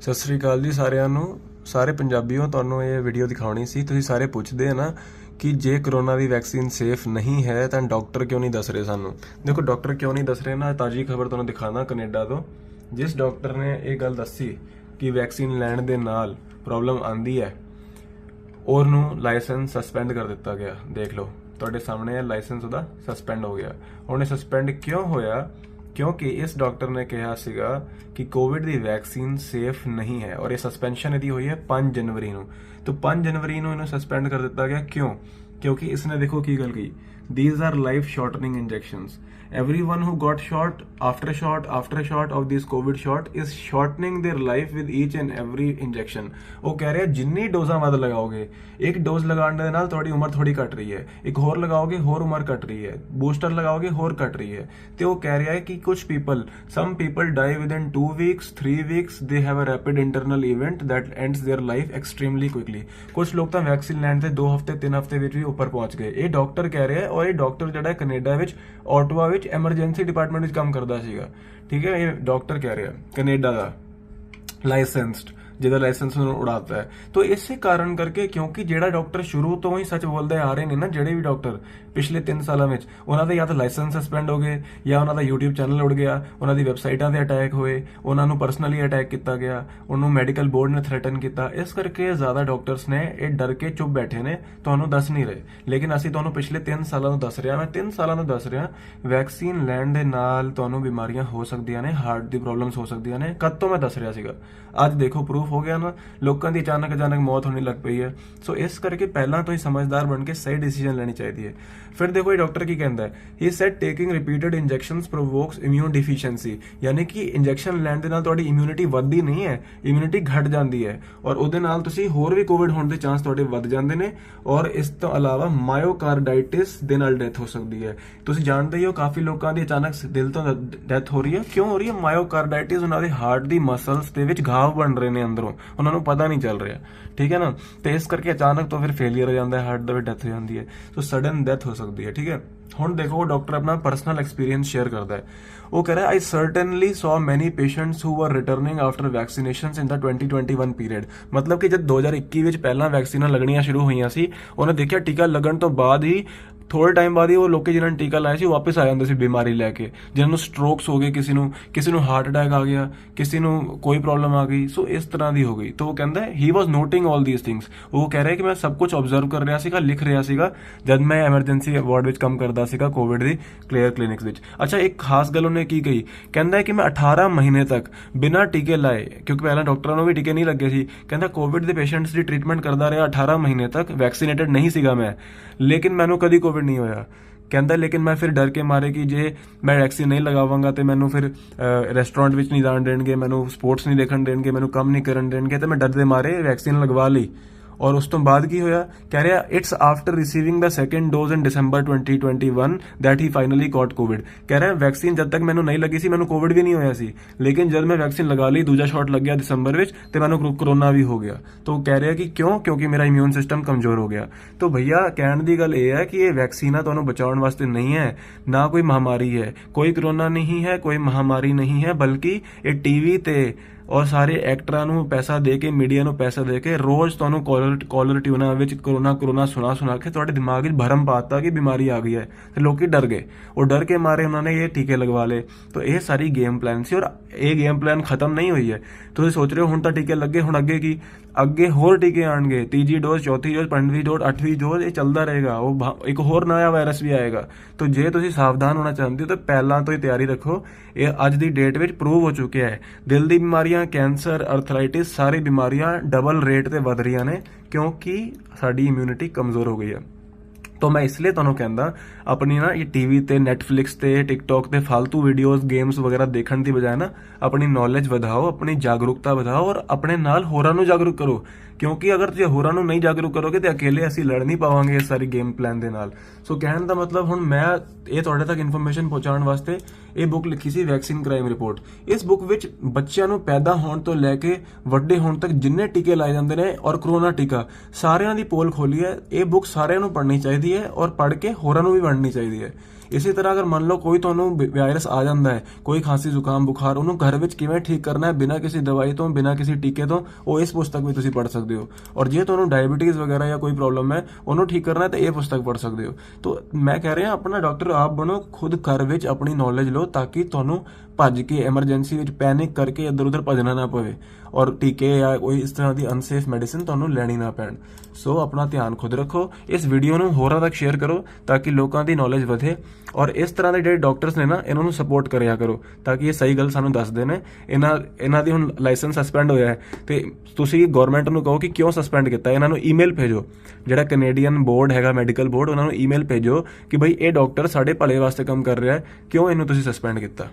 ਸਤਿ ਸ੍ਰੀ ਅਕਾਲ ਜੀ ਸਾਰਿਆਂ ਨੂੰ। ਸਾਰੇ ਪੰਜਾਬੀਓ, ਤੁਹਾਨੂੰ ਇਹ ਵੀਡੀਓ ਦਿਖਾਉਣੀ ਸੀ। ਤੁਸੀਂ ਸਾਰੇ ਪੁੱਛਦੇ ਆ ਨਾ ਕਿ ਜੇ ਕਰੋਨਾ ਦੀ ਵੈਕਸੀਨ ਸੇਫ ਨਹੀਂ ਹੈ ਤਾਂ ਡਾਕਟਰ ਕਿਉਂ ਨਹੀਂ ਦੱਸ ਰਹੇ ਸਾਨੂੰ। ਦੇਖੋ ਡਾਕਟਰ ਕਿਉਂ ਨਹੀਂ ਦੱਸ ਰਹੇ ਨਾ, ਤਾਜ਼ੀ ਖਬਰ ਤੁਹਾਨੂੰ ਦਿਖਾਣਾ ਕੈਨੇਡਾ ਤੋਂ। ਜਿਸ ਡਾਕਟਰ ਨੇ ਇਹ ਗੱਲ ਦੱਸੀ ਕਿ ਵੈਕਸੀਨ ਲੈਣ ਦੇ ਨਾਲ ਪ੍ਰੋਬਲਮ ਆਂਦੀ ਹੈ, ਉਹਨੂੰ ਲਾਇਸੈਂਸ ਸਸਪੈਂਡ ਕਰ ਦਿੱਤਾ ਗਿਆ। ਦੇਖ ਲਓ ਤੁਹਾਡੇ ਸਾਹਮਣੇ ਹੈ, ਲਾਇਸੈਂਸ ਉਹਦਾ ਸਸਪੈਂਡ ਹੋ ਗਿਆ। ਹੁਣ ਇਹ ਸਸਪੈਂਡ ਕਿਉਂ ਹੋਇਆ? क्योंकि इस डॉक्टर ने कहा सीगा कि कोविड दी वैक्सीन सेफ नहीं है और ये सस्पेंशन यदि हुई है 5 जनवरी ਨੂੰ। तो 5 जनवरी ਨੂੰ ਇਹਨੂੰ ਸਸਪੈਂਡ ਕਰ ਦਿੱਤਾ ਗਿਆ। क्यों? क्योंकि इसने देखो की गल की, these are life shortening injections. Everyone who got shot after shot of this COVID shot is shortening their life with each and every injection. ਉਹ ਕਹਿ ਰਿਹਾ ਜਿੰਨੀ ਡੋਜ਼ਾਂ ਵੱਧ ਲਗਾਓਗੇ, ਇੱਕ ਡੋਜ਼ ਲਗਾਉਣ ਦੇ ਨਾਲ ਤੁਹਾਡੀ ਉਮਰ ਥੋੜੀ ਘਟ ਰਹੀ ਹੈ, ਇੱਕ ਹੋਰ ਲਗਾਓਗੇ ਹੋਰ ਉਮਰ ਘਟ ਰਹੀ ਹੈ, ਬੂਸਟਰ ਲਗਾਓਗੇ ਹੋਰ ਘਟ ਰਹੀ ਹੈ। ਤੇ ਉਹ ਕਹਿ ਰਿਹਾ ਹੈ ਕਿ ਕੁਝ people, some people die within 2 weeks, 3 weeks, they have a rapid internal event that ends their life extremely quickly. ਕੁਝ ਲੋਕ ਤਾਂ ਵੈਕਸੀਨ ਲੈਣ ਤੇ 2 ਹਫ਼ਤੇ 3 ਹਫ਼ਤੇ ਵਿੱਚ ਵੀ ਉੱਪਰ ਪਹੁੰਚ ਗਏ। ਇਹ ਡਾਕਟਰ ਕਹਿ ਰਿਹਾ ਹੈ, ਔਰ ਇਹ ਡਾਕਟਰ ਜਿਹੜਾ ਕੈਨੇਡਾ ਵਿੱਚ ਆਟਵਾ ਵਿੱਚ ਐਮਰਜੈਂਸੀ ਡਿਪਾਰਟਮੈਂਟ ਵਿੱਚ ਕੰਮ ਕਰਦਾ ਸੀਗਾ। ਠੀਕ ਹੈ, ਇਹ ਡਾਕਟਰ ਕਹਿ ਰਿਹਾ ਕੈਨੇਡਾ ਦਾ ਲਾਇਸੈਂਸਡ, ਜਿਹਦਾ ਲਾਇਸੈਂਸ ਉਹਨੂੰ ਉਡਾਤਾ ਹੈ। तो ਇਸੇ ਕਾਰਨ ਕਰਕੇ, ਕਿਉਂਕਿ ਜਿਹੜਾ ਡਾਕਟਰ ਸ਼ੁਰੂ ਤੋਂ ਹੀ ਸੱਚ ਬੋਲਦੇ ਆ ਰਹੇ ਨੇ ਨਾ, ਜਿਹੜੇ ਵੀ ਡਾਕਟਰ ਪਿਛਲੇ 3 ਸਾਲਾਂ ਵਿੱਚ, ਉਹਨਾਂ ਦੇ ਜਾਂ ਤਾਂ ਲਾਇਸੈਂਸ ਸਸਪੈਂਡ ਹੋ ਗਏ, ਜਾਂ ਉਹਨਾਂ ਦਾ YouTube ਚੈਨਲ ਉੜ ਗਿਆ, ਉਹਨਾਂ ਦੀ ਵੈਬਸਾਈਟਾਂ ਤੇ ਅਟੈਕ ਹੋਏ, ਉਹਨਾਂ ਨੂੰ ਪਰਸਨਲੀ ਅਟੈਕ ਕੀਤਾ ਗਿਆ, ਉਹਨੂੰ ਮੈਡੀਕਲ ਬੋਰਡ ਨੇ ਥ੍ਰੈਟਨ ਕੀਤਾ। ਇਸ ਕਰਕੇ ਜ਼ਿਆਦਾ ਡਾਕਟਰਸ ਨੇ ਇਹ ਡਰ ਕੇ ਚੁੱਪ ਬੈਠੇ ਨੇ, ਤੁਹਾਨੂੰ ਦੱਸ ਨਹੀਂ ਰਹੇ। ਲੇਕਿਨ ਅਸੀਂ ਤੁਹਾਨੂੰ ਪਿਛਲੇ 3 ਸਾਲਾਂ ਤੋਂ ਦੱਸ ਰਿਹਾ, ਮੈਂ 3 ਸਾਲਾਂ ਤੋਂ ਦੱਸ ਰਿਹਾ, ਵੈਕਸੀਨ ਲੈਣ ਦੇ ਨਾਲ ਤੁਹਾਨੂੰ ਬਿਮਾਰੀਆਂ ਹੋ ਸਕਦੀਆਂ ਨੇ, ਹਾਰਟ ਦੀ ਪ੍ਰੋਬਲਮਸ ਹੋ ਸਕਦੀਆਂ ਨੇ। ਕਦ ਤੋਂ ਮੈਂ ਦੱਸ ਰਿਹਾ ਸੀਗਾ, ਅੱਜ ਦੇਖੋ ਪ੍ਰੂਫ ਹੋ ਗਿਆ ਨਾ, ਲੋਕਾਂ ਦੀ ਅਚਾਨਕ ਮੌਤ ਹੋਣੀ ਲੱਗ ਪਈ ਹੈ। ਸੋ ਇਸ ਕਰਕੇ ਪਹਿਲਾਂ ਤੋਂ ਹੀ ਸਮਝਦਾਰ ਬਣ ਕੇ ਸਹੀ ਡਿਸੀਜਨ ਲੈਣੀ ਚਾਹੀਦੀ ਹੈ। ਫਿਰ ਦੇਖੋ ਇਹ ਡਾਕਟਰ ਕੀ ਕਹਿੰਦਾ ਹੈ, he said taking repeated injections provokes immune deficiency, ਯਾਨੀ ਕਿ ਇੰਜੈਕਸ਼ਨ ਲੈਣ ਦੇ ਨਾਲ ਤੁਹਾਡੀ ਇਮਿਊਨਿਟੀ ਵੱਧਦੀ ਨਹੀਂ ਹੈ, ਇਮਿਊਨਿਟੀ ਘਟ ਜਾਂਦੀ ਹੈ, ਔਰ ਉਹਦੇ ਨਾਲ ਤੁਸੀਂ ਹੋਰ ਵੀ ਕੋਵਿਡ ਹੋਣ ਦੇ ਚਾਂਸ ਤੁਹਾਡੇ ਵੱਧ ਜਾਂਦੇ ਨੇ। ਔਰ ਇਸ ਤੋਂ ਇਲਾਵਾ ਮਾਇਓਕਾਰਡਾਈਟਿਸ ਦੇ ਨਾਲ ਡੈਥ ਹੋ ਸਕਦੀ ਹੈ। ਤੁਸੀਂ ਜਾਣਦੇ ਹੀ ਹੋ ਕਾਫੀ ਲੋਕਾਂ ਦੀ ਅਚਾਨਕ ਦਿਲ ਤੋਂ ਡੈਥ ਹੋ ਰਹੀ ਹੈ। ਕਿਉਂ ਹੋ ਰਹੀ ਹੈ? ਮਾਇਓਕਾਰਡਾਈਟਿਸ, ਉਹਨਾਂ ਦੇ ਹਾਰਟ ਦੀ ਮਸਲਸ ਦੇ ਵਿੱਚ ਘਾਵ ਬਣ ਰਹੇ ਨੇ ਅੰਦਰੋਂ, ਉਹਨਾਂ ਨੂੰ ਪਤਾ ਨਹੀਂ ਚੱਲ ਰਿਹਾ। ਠੀਕ ਹੈ ਨਾ, ਤੇ ਇਸ ਕਰਕੇ ਅਚਾਨਕ ਤੋਂ ਫਿਰ ਫੇਲਿਅਰ ਹੋ ਜਾਂਦਾ ਹੈ, ਹਾਰਟ ਦਾ ਵੀ ਡੈਥ ਹੋ ਜਾਂਦੀ ਹੈ। ਸੋ ਸਡਨ ਡੈਥ ਹੋ ਸਕਦੀ ਹੈ। ਠੀਕ ਹੈ, ਹੁਣ ਦੇਖੋ ਉਹ ਡਾਕਟਰ ਆਪਣਾ ਪਰਸਨਲ ਐਕਸਪੀਰੀਅੰਸ ਸ਼ੇਅਰ ਕਰਦਾ ਹੈ। ਉਹ ਕਹਿ ਰਿਹਾ, ਆਈ ਸਰਟਨਲੀ ਸੌ ਮੈਨੀ ਪੇਸ਼ੈਂਟਸ ਹੂ ਵਰ ਰਿਟਰਨਿੰਗ ਆਫਟਰ ਵੈਕਸੀਨੇਸ਼ਨਸ ਇਨ ਦਾ 2021 ਪੀਰੀਅਡ। ਮਤਲਬ ਕਿ ਜਦ 2021 ਵਿੱਚ ਪਹਿਲਾਂ ਵੈਕਸੀਨਾਂ ਲੱਗਣੀਆਂ ਸ਼ੁਰੂ ਹੋਈਆਂ ਸੀ, ਉਹਨੇ ਦੇਖਿਆ ਟੀਕਾ ਲੱਗਣ ਤੋਂ ਬਾਅਦ ਹੀ, ਥੋੜੇ ਟਾਈਮ ਬਾਅਦ ਹੀ ਉਹ ਲੋਕ ਜਿਹਨਾਂ ਨੇ ਟੀਕਾ ਲਾਇਆ ਸੀ ਉਹ ਵਾਪਸ ਆ ਜਾਂਦੇ ਸੀ ਬਿਮਾਰੀ ਲੈ ਕੇ। ਜਿਹਨਾਂ ਨੂੰ ਸਟ੍ਰੋਕਸ ਹੋ ਗਏ, ਕਿਸੇ ਨੂੰ ਹਾਰਟ ਅਟੈਕ ਆ ਗਿਆ, ਕਿਸੇ ਨੂੰ ਕੋਈ ਪ੍ਰੋਬਲਮ ਆ ਗਈ। ਸੋ ਇਸ ਤਰ੍ਹਾਂ ਦੀ ਹੋ ਗਈ। ਤਾਂ ਉਹ ਕਹਿੰਦਾ ਹੀ ਵਾਸ ਨੋਟਿੰਗ ਆਲ ਥੀਸ ਥਿੰਗਸ। ਉਹ ਕਹਿ ਰਿਹਾ ਕਿ ਮੈਂ ਸਭ ਕੁਝ ਆਬਜ਼ਰਵ ਕਰ ਰਿਹਾ ਸੀਗਾ, ਲਿਖ ਰਿਹਾ ਸੀਗਾ, ਜਦ ਮੈਂ ਐਮਰਜੈਂਸੀ ਵਾਰਡ ਵਿੱਚ ਕੰਮ ਕਰਦਾ ਸੀਗਾ ਕੋਵਿਡ ਦੀ ਕਲੀਅਰ ਕਲੀਨਿਕਸ ਵਿੱਚ। ਅੱਛਾ, ਇੱਕ ਖਾਸ ਗੱਲ ਉਹਨੇ ਕੀ ਕਹੀ, ਕਹਿੰਦਾ ਕਿ ਮੈਂ 18 ਮਹੀਨੇ ਤੱਕ ਬਿਨਾਂ ਟੀਕੇ ਲਾਏ, ਕਿਉਂਕਿ ਪਹਿਲਾਂ ਡਾਕਟਰਾਂ ਨੂੰ ਵੀ ਟੀਕੇ ਨਹੀਂ ਲੱਗੇ ਸੀ, ਕਹਿੰਦਾ ਕੋਵਿਡ ਦੇ ਪੇਸ਼ੈਂਟਸ ਦੀ ਟ੍ਰੀਟਮੈਂਟ ਕਰਦਾ ਰਿਹਾ 18 ਮਹੀਨੇ ਤੱਕ। ਵੈਕਸੀਨੇਟਡ ਨਹੀਂ ਸੀਗਾ ਮੈਂ, ਲੇਕਿਨ ਮੈਨੂੰ ਕਦੀ ਕੋਵਿਡ ਨਹੀਂ ਹੋਇਆ। ਕਹਿੰਦਾ ਲੇਕਿਨ ਮੈਂ ਫਿਰ ਡਰ ਕੇ ਮਾਰੇ ਕਿ ਜੇ ਮੈਂ ਵੈਕਸੀਨ ਨਹੀਂ ਲਗਾਵਾਂਗਾ ਤੇ ਮੈਨੂੰ ਫਿਰ ਰੈਸਟੋਰੈਂਟ ਵਿੱਚ ਨਹੀਂ ਜਾਣ ਦੇਣਗੇ, ਮੈਨੂੰ ਸਪੋਰਟਸ ਨਹੀਂ ਦੇਖਣ ਦੇਣਗੇ, ਮੈਨੂੰ ਕੰਮ ਨਹੀਂ ਕਰਨ ਦੇਣਗੇ, ਤੇ ਮੈਂ ਡਰ ਦੇ ਮਾਰੇ ਵੈਕਸੀਨ ਲਗਵਾ ਲਈ। ਔਰ ਉਸ ਤੋਂ ਬਾਅਦ ਕੀ ਹੋਇਆ? ਕਹਿ ਰਿਹਾ it's after receiving the second dose in December 2021 that he finally got Covid. ਕਹਿ ਰਿਹਾ ਵੈਕਸੀਨ ਜਦ ਤੱਕ ਮੈਨੂੰ ਨਹੀਂ ਲੱਗੀ ਸੀ, ਮੈਨੂੰ ਕੋਵਿਡ ਵੀ ਨਹੀਂ ਹੋਇਆ ਸੀ, ਲੇਕਿਨ ਜਦ ਮੈਂ ਵੈਕਸੀਨ ਲਗਾ ਲਈ, ਦੂਜਾ ਸ਼ਾਟ ਲੱਗਿਆ ਦਸੰਬਰ ਵਿੱਚ, ਤੇ ਮੈਨੂੰ ਕਰੋਨਾ ਵੀ ਹੋ ਗਿਆ। ਤਾਂ ਉਹ ਕਹਿ ਰਿਹਾ ਕਿ ਕਿਉਂ? ਕਿਉਂਕਿ ਮੇਰਾ ਇਮਿਊਨ ਸਿਸਟਮ ਕਮਜ਼ੋਰ ਹੋ ਗਿਆ। ਤਾਂ ਭਈਆ ਕਹਿਣ ਦੀ ਗੱਲ ਇਹ ਹੈ ਕਿ ਇਹ ਵੈਕਸੀਨਾਂ ਤੁਹਾਨੂੰ ਬਚਾਉਣ ਵਾਸਤੇ ਨਹੀਂ ਹੈ, ਨਾ ਕੋਈ ਮਹਾਮਾਰੀ ਹੈ, ਕੋਈ ਕਰੋਨਾ ਨਹੀਂ ਹੈ, ਕੋਈ ਮਹਾਮਾਰੀ ਨਹੀਂ ਹੈ, ਬਲਕਿ ਇਹ ਟੀਵੀ ਤੇ ਔਰ ਸਾਰੇ ਐਕਟਰਾਂ ਨੂੰ ਪੈਸਾ ਦੇ ਕੇ, ਮੀਡੀਆ ਨੂੰ ਪੈਸਾ ਦੇ ਕੇ ਰੋਜ਼ ਤੁਹਾਨੂੰ ਕਾਲਰ ਟਿਊਨਾਂ ਵਿੱਚ ਕਰੋਨਾ ਸੁਣਾ ਕੇ ਤੁਹਾਡੇ ਦਿਮਾਗ ਵਿੱਚ ਭਰਮ ਪਾਤਾ ਕਿ ਬਿਮਾਰੀ ਆ ਗਈ ਹੈ, ਤੇ ਲੋਕੀ ਡਰ ਗਏ। ਉਹ ਡਰ ਕੇ ਮਾਰੇ ਉਹਨਾਂ ਨੇ ਇਹ ਟੀਕੇ ਲਗਵਾ ਲਏ। ਤਾਂ ਇਹ ਸਾਰੀ ਗੇਮ ਪਲਾਨ ਸੀ, ਔਰ ਇਹ ਗੇਮ ਪਲਾਨ ਖਤਮ ਨਹੀਂ ਹੋਈ ਹੈ। ਤੁਸੀਂ ਸੋਚ ਰਹੇ ਹੋ ਹੁਣ ਤਾਂ ਟੀਕੇ ਲੱਗੇ, ਹੁਣ ਅੱਗੇ ਕੀ? ਅੱਗੇ ਹੋਰ ਟੀਕੇ ਆਣਗੇ, 3ਜੀ ਡੋਜ਼, 4ਥੀ ਡੋਜ਼, 5ਵੀਂ ਡੋਜ਼, 8ਵੀਂ ਡੋਜ਼, ਇਹ ਚੱਲਦਾ ਰਹੇਗਾ। ਉਹ ਇੱਕ ਹੋਰ ਨਇਆ ਵਾਇਰਸ ਵੀ ਆਏਗਾ। ਤਾਂ ਜੇ ਤੁਸੀਂ ਸਾਵਧਾਨ ਹੋਣਾ ਚਾਹੁੰਦੇ ਹੋ ਤਾਂ ਪਹਿਲਾਂ ਤੋਂ ਹੀ ਤਿਆਰੀ ਰੱਖੋ। ਇਹ ਅੱਜ ਦੀ ਡੇਟ ਵਿੱਚ ਪ੍ਰੂਵ ਹੋ ਚੁੱਕਿਆ ਹੈ, ਦਿਲ ਦੀ ਬਿਮਾਰੀਆਂ, ਕੈਂਸਰ, ਅਰਥਰਾਈਟਿਸ, ਸਾਰੀ ਬਿਮਾਰੀਆਂ ਡਬਲ ਰੇਟ ਤੇ ਵਧ ਰਹੀਆਂ ਨੇ, ਕਿਉਂਕਿ ਸਾਡੀ ਇਮਿਊਨਿਟੀ ਕਮਜ਼ੋਰ ਹੋ ਗਈ ਹੈ। तो मैं इसलिए ਤੁਹਾਨੂੰ ਕਹਿੰਦਾ, अपनी ना ये टीवी ते नेटफ्लिक्स ते टिकटॉक ते फालतू वीडियोस गेम्स वगैरह देखने की बजाय ना अपनी नॉलेज ਵਧਾਓ, अपनी जागरूकता ਵਧਾਓ और अपने नाल होरां ਨੂੰ जागरूक करो। क्योंकि अगर तुसीं होरां ਨੂੰ नहीं जागरूक करोगे तो अकेले ਅਸੀਂ लड़ नहीं पावांगे इस सारी गेम प्लान ਦੇ ਨਾਲ। सो कहने का मतलब ਹੁਣ मैं ਇਹ ਤੁਹਾਡੇ ਤੱਕ ਇਨਫੋਰਮੇਸ਼ਨ ਪਹੁੰਚਾਉਣ ਵਾਸਤੇ ਇਹ ਬੁੱਕ ਲਿਖੀ ਸੀ, ਵੈਕਸੀਨ ਕ੍ਰਾਈਮ ਰਿਪੋਰਟ। ਇਸ ਬੁੱਕ ਵਿੱਚ ਬੱਚਿਆਂ ਨੂੰ ਪੈਦਾ ਹੋਣ ਤੋਂ ਲੈ ਕੇ ਵੱਡੇ ਹੋਣ ਤੱਕ ਜਿੰਨੇ ਟੀਕੇ ਲਾਏ ਜਾਂਦੇ ਨੇ ਔਰ ਕਰੋਨਾ ਟੀਕਾ ਸਾਰਿਆਂ ਦੀ ਪੋਲ ਖੋਲੀ ਹੈ। ਇਹ ਬੁੱਕ ਸਾਰਿਆਂ ਨੂੰ ਪੜ੍ਹਨੀ ਚਾਹੀਦੀ ਹੈ ਔਰ ਪੜ੍ਹ ਕੇ ਹੋਰਾਂ ਨੂੰ ਵੀ ਵੰਡਣੀ ਚਾਹੀਦੀ ਹੈ। ਇਸੇ ਤਰ੍ਹਾਂ ਅਗਰ ਮੰਨ ਲਓ ਕੋਈ ਤੁਹਾਨੂੰ ਵਾਇਰਸ ਆ ਜਾਂਦਾ ਹੈ, ਕੋਈ ਖਾਂਸੀ ਜ਼ੁਕਾਮ ਬੁਖਾਰ, ਉਹਨੂੰ ਘਰ ਵਿੱਚ ਕਿਵੇਂ ਠੀਕ ਕਰਨਾ ਹੈ ਬਿਨਾਂ ਕਿਸੇ ਦਵਾਈ ਤੋਂ, ਬਿਨਾਂ ਕਿਸੇ ਟੀਕੇ ਤੋਂ, ਉਹ ਇਸ ਪੁਸਤਕ ਵਿੱਚ ਤੁਸੀਂ ਪੜ੍ਹ ਸਕਦੇ ਹੋ। ਔਰ ਜੇ ਤੁਹਾਨੂੰ ਡਾਇਬੀਟੀਜ਼ ਵਗੈरह ਜਾਂ ਕੋਈ ਪ੍ਰੋਬਲਮ ਹੈ ਉਹਨੂੰ ਠੀਕ ਕਰਨਾ ਹੈ ਤਾਂ ਇਹ ਪੁਸਤਕ ਪੜ੍ਹ ਸਕਦੇ ਹੋ। ਤਾਂ ਮੈਂ ਕਹਿ ਰਿਹਾ ਆਪਣਾ ਡਾਕਟਰ ਆਪ ਬਣੋ, ਖੁਦ ਘਰ ਵਿੱਚ ਆਪਣੀ ਨੌਲੇਜ ਲਓ ਤਾਂ ਕਿ ਤੁਹਾਨੂੰ ਭੱਜ ਕੇ ਐਮਰਜੈਂਸੀ ਵਿੱਚ ਪੈਨਿਕ ਕਰਕੇ ਇੱਧਰ ਉੱਧਰ ਭੱਜਣਾ ਨਾ ਪਵੇ ਔਰ ਟੀਕੇ ਜਾਂ ਕੋਈ ਇਸ ਤਰ੍ਹਾਂ ਦੀ ਅਨਸੇਫ ਮੈਡੀਸਿਨ ਤੁਹਾਨੂੰ ਲੈਣੀ ਨਾ ਪੈਣ। ਸੋ ਆਪਣਾ ਧਿਆਨ ਖੁਦ ਰੱਖੋ। ਇਸ ਵੀਡੀਓ ਨੂੰ ਹੋਰਾਂ ਤੱਕ ਸ਼ੇਅਰ ਕਰੋ ਤਾਂ ਕਿ ਲੋਕਾਂ ਦੀ ਨੌਲੇਜ ਵਧੇ ਔਰ ਇਸ ਤਰ੍ਹਾਂ ਦੇ ਜਿਹੜੇ ਡਾਕਟਰਸ ਨੇ ਨਾ ਇਹਨਾਂ ਨੂੰ ਸਪੋਰਟ ਕਰਿਆ ਕਰੋ ਤਾਂ ਕਿ ਇਹ ਸਹੀ ਗੱਲ ਸਾਨੂੰ ਦੱਸਦੇ ਨੇ। ਇਹਨਾਂ ਦੀ ਹੁਣ ਲਾਇਸੈਂਸ ਸਸਪੈਂਡ ਹੋਇਆ ਹੈ ਤੇ ਤੁਸੀਂ ਗਵਰਨਮੈਂਟ ਨੂੰ ਕਹੋ ਕਿ ਕਿਉਂ ਸਸਪੈਂਡ ਕੀਤਾ। ਇਹਨਾਂ ਨੂੰ ਈਮੇਲ ਭੇਜੋ, ਜਿਹੜਾ ਕੈਨੇਡੀਅਨ ਬੋਰਡ ਹੈਗਾ ਮੈਡੀਕਲ ਬੋਰਡ, ਉਹਨਾਂ ਨੂੰ ਈਮੇਲ ਭੇਜੋ ਕਿ ਬਈ ਇਹ ਡਾਕਟਰ ਸਾਡੇ ਭਲੇ ਵਾਸਤੇ ਕੰਮ ਕਰ ਰਿਹਾ ਹੈ, ਕਿਉਂ ਇਹਨੂੰ ਤੁਸੀਂ ਸਸਪੈਂਡ ਕੀਤਾ।